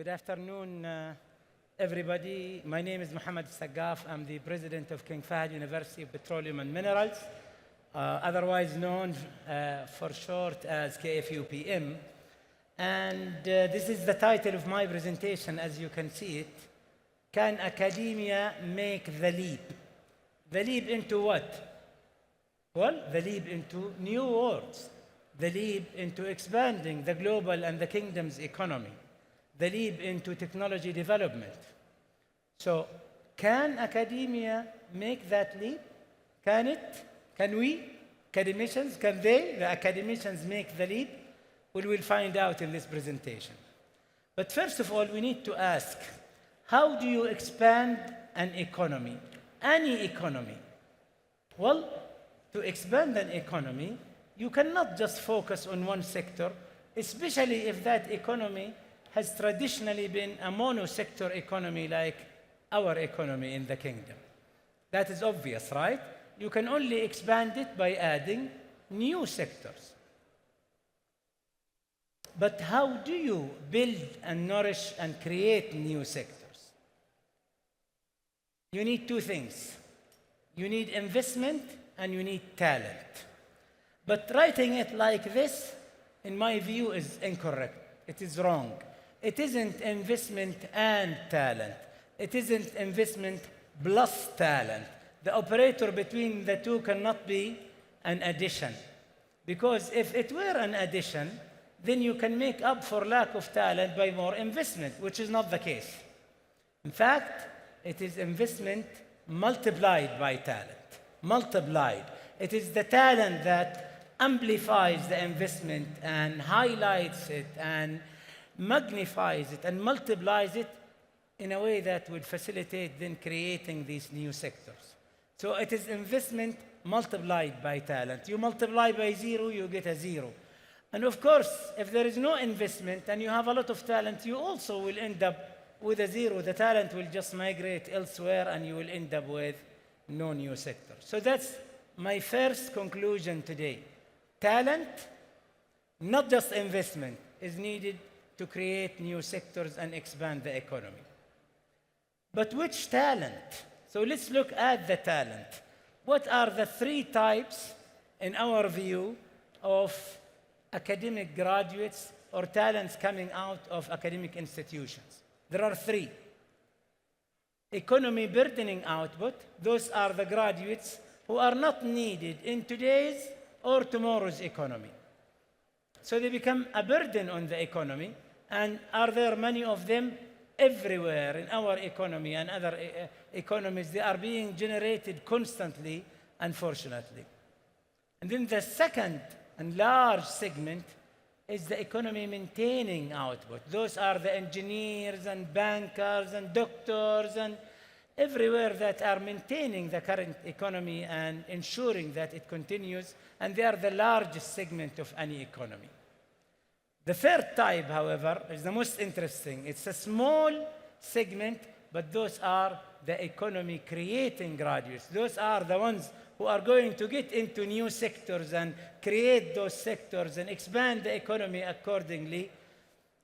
Good afternoon, everybody. My name is محمد السقاف. I'm the president of King Fahd University of Petroleum and Minerals, otherwise known for short as KFUPM. And this is the title of my presentation, as you can see it. Can academia make the leap? The leap into what? Well, the leap into new worlds. The leap into expanding the global and the kingdom's economy. The leap into technology development. So, can academia make that leap? Can it? Can we? Academicians, can they, the academicians, make the leap? We will find out in this presentation. But first of all, we need to ask, how do you expand an economy? Any economy. Well, to expand an economy, you cannot just focus on one sector, especially if that economy has traditionally been a mono-sector economy like our economy in the kingdom. That is obvious, right? You can only expand it by adding new sectors. But how do you build and nourish and create new sectors? You need two things. You need investment and you need talent. But writing it like this, in my view, is incorrect. It is wrong. It isn't investment and talent. It isn't investment plus talent. The operator between the two cannot be an addition. Because if it were an addition, then you can make up for lack of talent by more investment, which is not the case. In fact, it is investment multiplied by talent. Multiplied. It is the talent that amplifies the investment and highlights it and magnifies it and multiplies it in a way that would facilitate then creating these new sectors. So it is investment multiplied by talent. You multiply by zero, you get a zero. And of course, if there is no investment and you have a lot of talent, you also will end up with a zero. The talent will just migrate elsewhere and you will end up with no new sector. So that's my first conclusion today. Talent, not just investment, is needed to create new sectors and expand the economy. But which talent? So let's look at the talent. What are the three types, in our view, of academic graduates or talents coming out of academic institutions? There are three. Economy burdening output. Those are the graduates who are not needed in today's or tomorrow's economy. So they become a burden on the economy. And are there many of them? Everywhere in our economy and other economies, they are being generated constantly, unfortunately. And then the second and large segment is the economy maintaining output. Those are the engineers and bankers and doctors and everywhere that are maintaining the current economy and ensuring that it continues, and they are the largest segment of any economy. The third type, however, is the most interesting. It's a small segment, but those are the economy creating graduates. Those are the ones who are going to get into new sectors and create those sectors and expand the economy accordingly.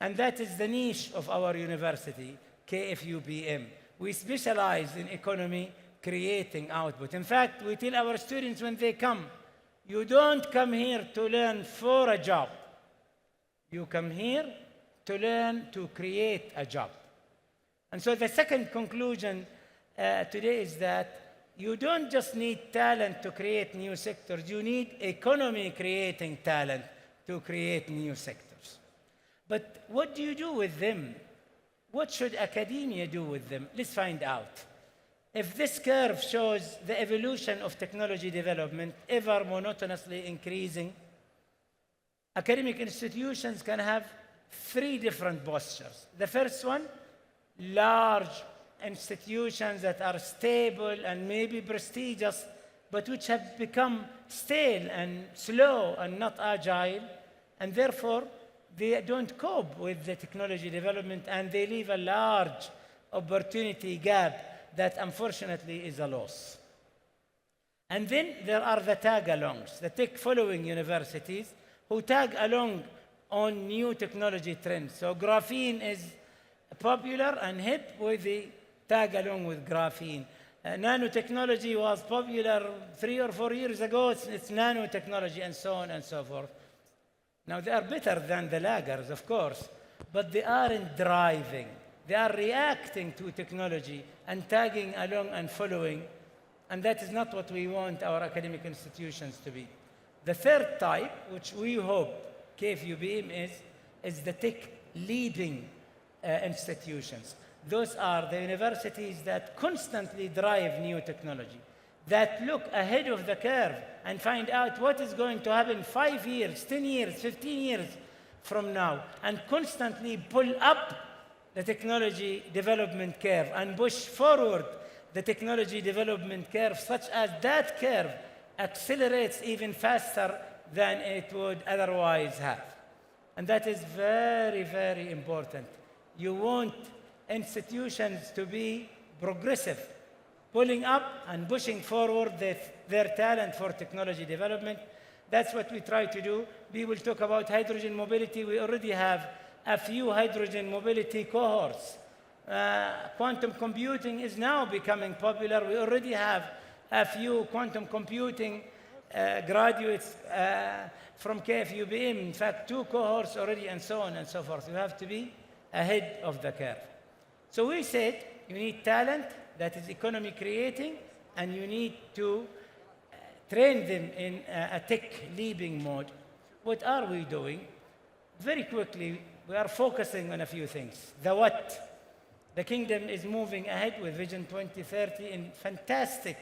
And that is the niche of our university, KFUPM. We specialize in economy creating output. In fact, we tell our students when they come, you don't come here to learn for a job. You come here to learn to create a job. And so the second conclusion today is that you don't just need talent to create new sectors, you need economy creating talent to create new sectors. But what do you do with them? What should academia do with them? Let's find out. If this curve shows the evolution of technology development ever monotonously increasing, academic institutions can have three different postures. The first one, large institutions that are stable and maybe prestigious, but which have become stale and slow and not agile, and therefore they don't cope with the technology development and they leave a large opportunity gap that unfortunately is a loss. And then there are the tag-alongs, the tech-following universities who tag along on new technology trends. So graphene is popular and hip with the tag along with graphene. Nanotechnology was popular 3 or 4 years ago. It's nanotechnology and so on and so forth. Now, they are better than the laggers, of course, but they aren't driving. They are reacting to technology and tagging along and following, and that is not what we want our academic institutions to be. The third type, which we hope KFUPM is the tech-leading institutions. Those are the universities that constantly drive new technology, that look ahead of the curve and find out what is going to happen 5 years, 10 years, 15 years from now, and constantly pull up the technology development curve and push forward the technology development curve such as that curve accelerates even faster than it would otherwise have. And that is very, very important. You want institutions to be progressive, pulling up and pushing forward their talent for technology development. That's what we try to do. We will talk about hydrogen mobility. We already have a few hydrogen mobility cohorts. Quantum computing is now becoming popular. We already have a few quantum computing graduates from KFUPM. In fact, 2 cohorts already, and so on and so forth. You have to be ahead of the curve. So we said you need talent that is economy creating, and you need to train them in a tech-leading mode. What are we doing? Very quickly, we are focusing on a few things. The what? The kingdom is moving ahead with Vision 2030 in fantastic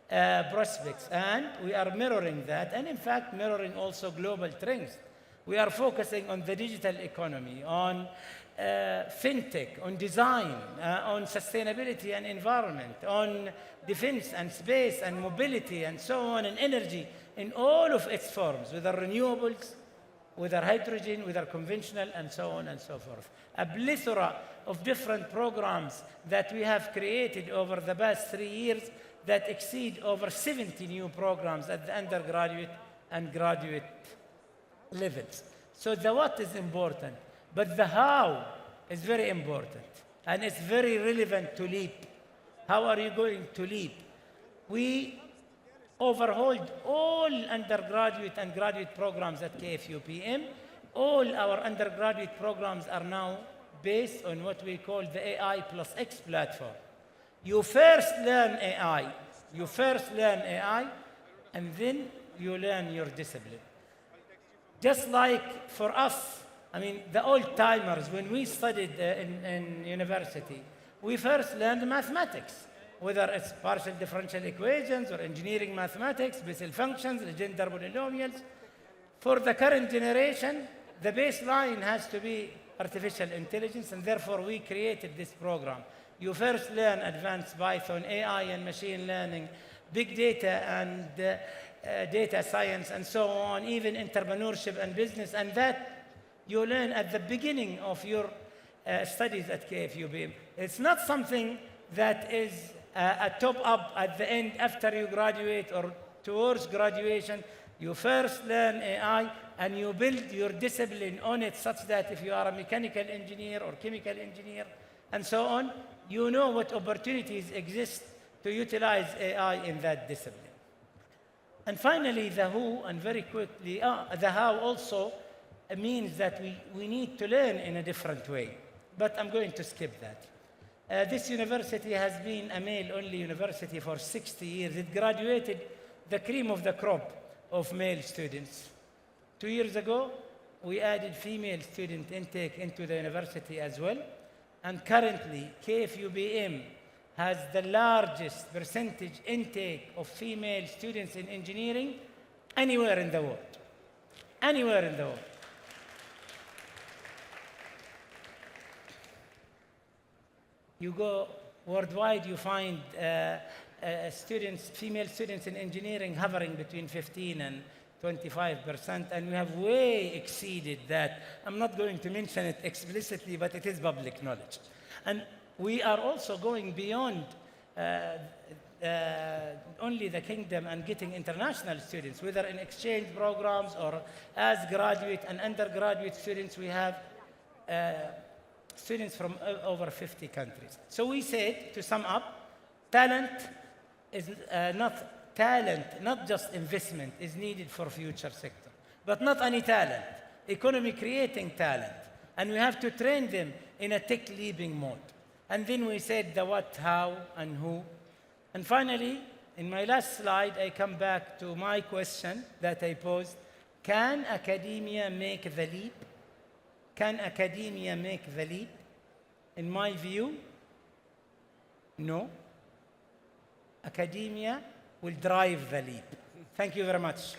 prospects, and we are mirroring that, and in fact, mirroring also global trends. We are focusing on the digital economy, on fintech, on design, on sustainability and environment, on defense and space and mobility and so on, and energy in all of its forms, whether renewables, whether hydrogen, whether conventional, and so on and so forth. A plethora of different programs that we have created over the past 3 years that exceed over 70 new programs at the undergraduate and graduate levels. So the what is important, but the how is very important, and it's very relevant to LEAP. How are you going to LEAP? We overhauled all undergraduate and graduate programs at KFUPM. All our undergraduate programs are now based on what we call the AI plus X platform. You first learn AI, and then you learn your discipline. Just like for us, I mean, the old timers, when we studied in university, we first learned mathematics, whether it's partial differential equations or engineering mathematics, Bessel functions, Legendre polynomials. For the current generation, the baseline has to be artificial intelligence, and therefore we created this program. You first learn advanced Python, AI and machine learning, big data and data science, and so on, even entrepreneurship and business, and that you learn at the beginning of your studies at KFUPM. It's not something that is a top-up at the end after you graduate or towards graduation. You first learn AI, and you build your discipline on it such that if you are a mechanical engineer or chemical engineer and so on, you know what opportunities exist to utilize AI in that discipline. And finally, the who, and very quickly, the how also means that we need to learn in a different way. But I'm going to skip that. This university has been a male-only university for 60 years. It graduated the cream of the crop of male students. 2 years ago, we added female student intake into the university as well. And currently, KFUPM has the largest percentage intake of female students in engineering anywhere in the world. Anywhere in the world. You go worldwide, you find female students in engineering hovering between 15 and 25%, and we have way exceeded that. I'm not going to mention it explicitly, but it is public knowledge. And we are also going beyond only the kingdom and getting international students, whether in exchange programs or as graduate and undergraduate students. We have students from over 50 countries. So we said, to sum up, talent, not just investment, is needed for future sector. But not any talent, economy creating talent. And we have to train them in a tech leaping mode. And then we said the what, how, and who. And finally, in my last slide, I come back to my question that I posed. Can academia make the leap? Can academia make the leap? In my view, no. Academia will drive the leap. Thank you very much.